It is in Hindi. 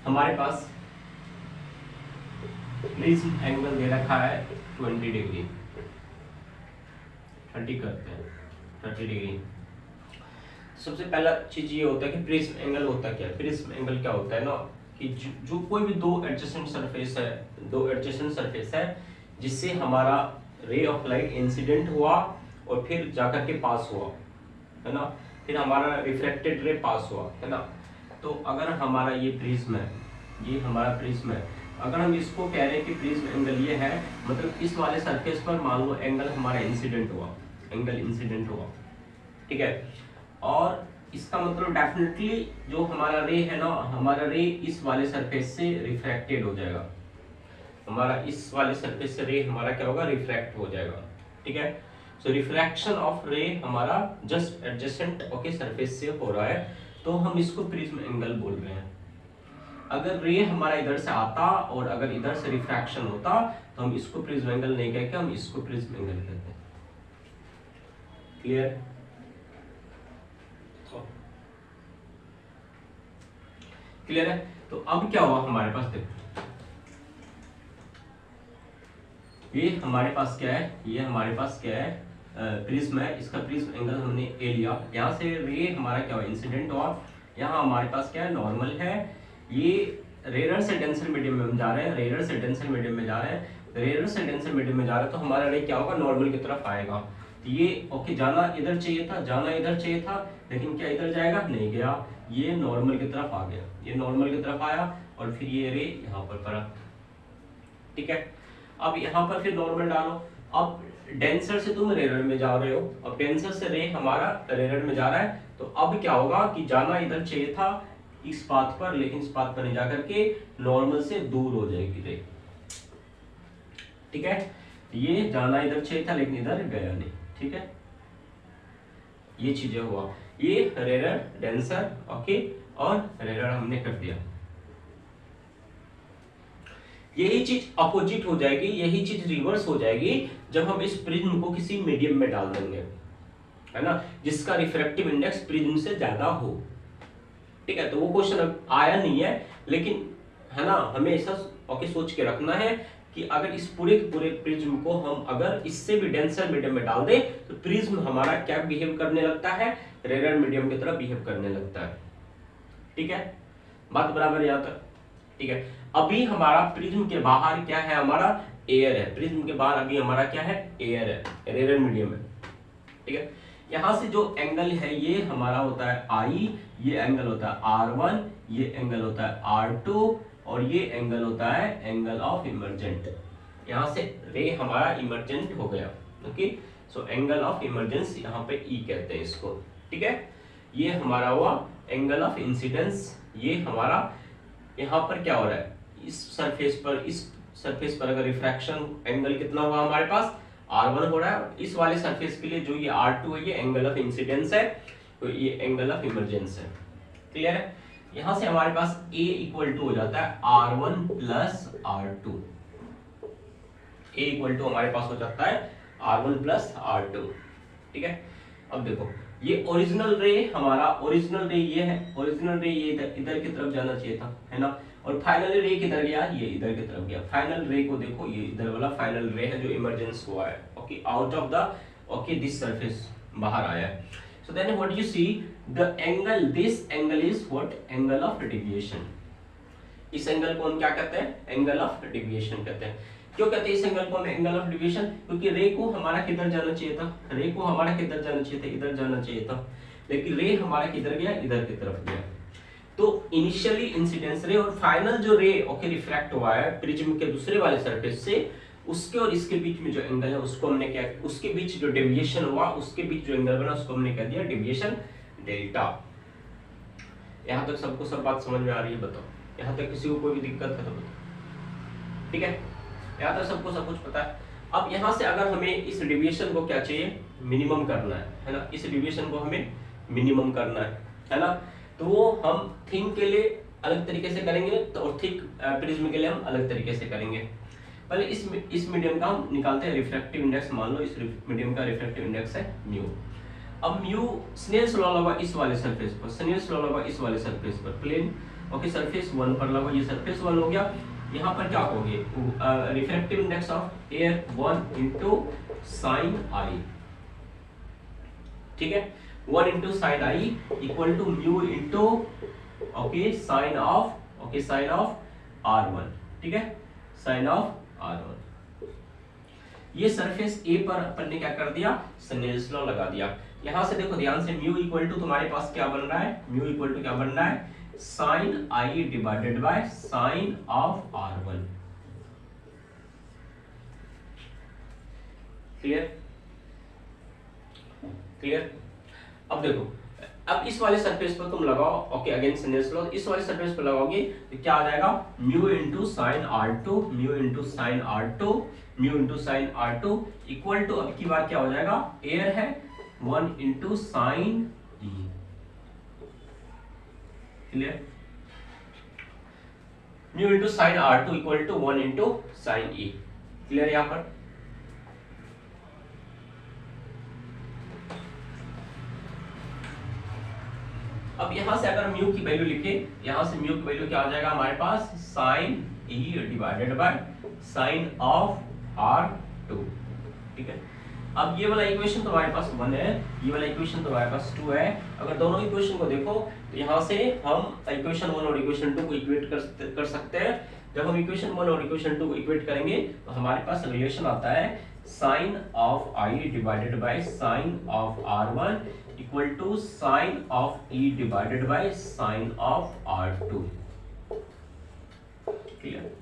हमारे पास प्रिज्म एंगल दे रखा है 20 डिग्री, 30 करते हैं 30 डिग्री। सबसे पहला चीज ये होता है कि प्रिज्म एंगल होता क्या है। प्रिज्म एंगल क्या होता है ना कि जो कोई भी दो एडजेसेंट सरफेस है जिससे हमारा रे ऑफ लाइट इंसिडेंट हुआ और फिर जाकर के पास हुआ, है ना, फिर हमारा रिफ्लेक्टेड रे पास हुआ, है ना। तो अगर हमारा ये प्रिज्म है, ये हमारा प्रिज्म है, अगर हम इसको कह रहे हैं कि प्रिज्म एंगल ये है, मतलब इस वाले सरफेस पर मान लो एंगल हमारा इंसिडेंट हुआ, एंगल इंसिडेंट हुआ, ठीक है, और इसका मतलब डेफिनेटली जो हमारा रे है ना, हमारा रे इस वाले सरफेस से रिफ्रैक्टेड हो जाएगा, हमारा इस वाले सरफेस से रे हमारा क्या होगा, रिफ्रैक्ट हो जाएगा, ठीक है। सो रिफ्रैक्शन ऑफ रे हमारा जस्ट एडजेसेंट ओके सरफेस से हो रहा है, तो हम इसको प्रिज्म एंगल बोल रहे हैं। अगर रे हमारा इधर से आता और अगर इधर से रिफ्रैक्शन होता तो हम इसको प्रिज्म एंगल नहीं कहते, हम इसको प्रिज्म एंगल कहते हैं। क्लियर? क्लियर है? तो अब क्या हुआ हमारे पास, देखो ये हमारे पास क्या है, ये हमारे पास क्या है, प्रिज्म है, इसका प्रिज्म एंगल हमने ए लिया, यहाँ से रे हमारा क्या हुआ, इंसिडेंट हुआ, यहाँ हमारे पास क्या है, नॉर्मल है, ये रेयर से डेंसर मीडियम में हम जा रहे हैं, रेयर से डेंसर मीडियम में जा रहे हैं, रेयर से डेंसर मीडियम में जा रहे हैं, तो हमारा रे क्या होगा, नॉर्मल की तरफ आएगा। तो ये ओके जाना इधर चाहिए था, जाना इधर चाहिए था, लेकिन क्या इधर जाएगा, नहीं गया, ये नॉर्मल की तरफ आ गया, ये नॉर्मल की तरफ आया और फिर ये रे यहाँ पर पड़ा, ठीक है। अब यहाँ पर फिर नॉर्मल डालो, अब डेंसर से तुम रेयर में जा रहे हो, अब डेंसर से रे हमारा रेयर में जा रहा है, तो अब क्या होगा कि जाना इधर चाहिए था इस पाथ पर, लेकिन इस पाथ पर नहीं जाकर के नॉर्मल से दूर हो जाएगी रे, ठीक है। ये जाना इधर चाहिए था लेकिन इधर गया नहीं, ठीक है, ये चीजें हुआ, ये रेयर डेंसर ओके और रेयर हमने कर दिया। यही चीज अपोजिट हो जाएगी, यही चीज रिवर्स हो जाएगी जब हम इस प्रिज्म को किसी मीडियम में डाल देंगे, है ना, जिसका रिफ्रैक्टिव इंडेक्स प्रिज्म से ज्यादा हो, ठीक है। तो वो क्वेश्चन अब आया नहीं है, लेकिन है ना, हमें ऐसा ओके सोच के रखना है कि अगर इस पूरे प्रिज्म को हम अगर इससे भी डेंसर मीडियम में डाल दें तो प्रिज्म हमारा क्या बिहेव करने लगता है, रेयर मीडियम की तरह बिहेव करने लगता है, ठीक है, बात बराबर यहाँ तक, ठीक है। अभी हमारा प्रिज्म के बाहर क्या है, हमारा एयर है, प्रिज्म के बाहर अभी हमारा क्या है, एयर है, रेयर मीडियम है, ठीक है। यहां से जो एंगल है ये हमारा होता है आई, ये एंगल होता है R1, ये एंगल होता है R2 और ये एंगल होता है एंगल ऑफ इमर्जेंट। यहां से रे हमारा इमर्जेंट हो गया, okay. So angle of emergence यहाँ पे ई कहते हैं इसको, ठीक है। ये हमारा हुआ एंगल ऑफ इंसिडेंस, ये हमारा यहाँ पर क्या हो रहा है, इस सरफेस पर अगर रिफ्रैक्शन एंगल कितना हुआ हमारे पास, R1 हो रहा है, इस वाले सरफेस के लिए जो ये R2 है ये एंगल ऑफ इंसिडेंस है, तो ये एंगल ऑफ इमर्जेंस है, क्लियर है। यहां से हमारे पास A इक्वल टू हो जाता है R1 plus R2, A equal to हमारे पास हो जाता है R1 प्लस R2, ठीक है। अब देखो ये ओरिजिनल रे हमारा, ओरिजिनल रे ये है, ओरिजिनल रे ये इधर की तरफ जाना चाहिए था, है ना, और फाइनल रे किधर गया, ये इधर की तरफ गया। फाइनल रे को देखो, ये इधर वाला फाइनल रे है जो इमर्जेंस हुआ है, okay, out of the okay this surface बाहर आया है। So then what you see, the angle, this angle is what, angle of deviation. इस एंगल को हम क्या कहते हैं, एंगल ऑफ डेविएशन कहते हैं। क्यों कहते हैं इस एंगल को हम एंगल ऑफ डेविएशन, क्योंकि रे को हमारा किधर जाना चाहिए था, रे को हमारा किधर जाना चाहिए था, इधर जाना चाहिए था, लेकिन रे हमारा किधर गया, इधर की तरफ गया। तो इनिशियली इंसिडेंस रे और फाइनल जो रे ओके रिफ्रैक्ट हुआ है प्रिज्म के दूसरे वाले सरफेस से, उसके और इसके बीच में जो एंगल है उसको हमने क्या, उसके बीच जो डेविएशन हुआ, उसके बीच जो एंगल बना उसको हमने कह दिया डेविएशन डेल्टा। यहां तक सबको सब बात समझ में आ रही है, बताओ, यहां तक किसी को कोई भी दिक्कत है तो बताओ, ठीक है, यहां तक सबको सब कुछ पता है। अब यहां से अगर हमें इस डेविएशन को क्या चाहिए, मिनिमम करना है ना, इस डेविएशन को हमें मिनिमम करना है ना, तो वो हम थिन के लिए अलग तरीके से करेंगे तो और थिक प्रिज्म के लिए हम अलग तरीके से करेंगे। पहले इस मीडियम का हम निकालते हैं रिफ्रैक्टिव इंडेक्स, मान लो इस मीडियम का रिफ्रैक्टिव इंडेक्स है म्यू। अब म्यू स्नेल्स लॉ लगा इस वाले सरफेस पर, स्नेल्स लॉ लगा इस वाले सरफेस पर, प्लेन ओके सरफेस 1 पर लगाओ, ये सरफेस 1 हो गया। यहाँ पर क्या कहोगे, refractive index of air 1 into sine i, ठीक है, 1 into sine i equal to mu into okay sine of R1, ठीक है, साइन ऑफ R1। ये सरफेस ए पर अपन ने क्या कर दिया, स्नेल्स लॉ लगा दिया। यहां से देखो ध्यान से, म्यू इक्वल टू तुम्हारे पास क्या बन रहा है, म्यू इक्वल टू क्या बन रहा है, sine i divided by sine of R1। Clear clear. अब देखो, अब इस वाले सरफेस पर तुम लगाओ, ओके अगेन स्नेल्स लॉ, इस वाले सरफेस पर लगाओगे तो क्या आ जाएगा, mu into sine R2, mu into sine R2, mu into sine R2 equal to, अब की बार क्या हो जाएगा, एयर है 1 into sine E। Clear, mu into sine R2 equal to 1 into sine E। Clear यहां पर। अब यहां से अगर म्यू की वैल्यू लिखे, यहां से म्यू की वैल्यू क्या आ जाएगा हमारे पास, sine E divided by sine of R2, ठीक है। अब ये वाला इक्वेशन तुम्हारे पास 1 है, ये वाला इक्वेशन तुम्हारे पास 2 है। अगर दोनों इक्वेशन को देखो तो यहाँ से हम इक्वेशन 1 और इक्वेशन 2 को इक्वेट कर सकते हैं। जब हम इक्वेशन 1 और इक्वेशन 2 को इक्वेट करेंगे तो हमारे पास रिलेशन आता है sine of i divided by sine of R1 equal to sine of E divided by sine of R2। Clear.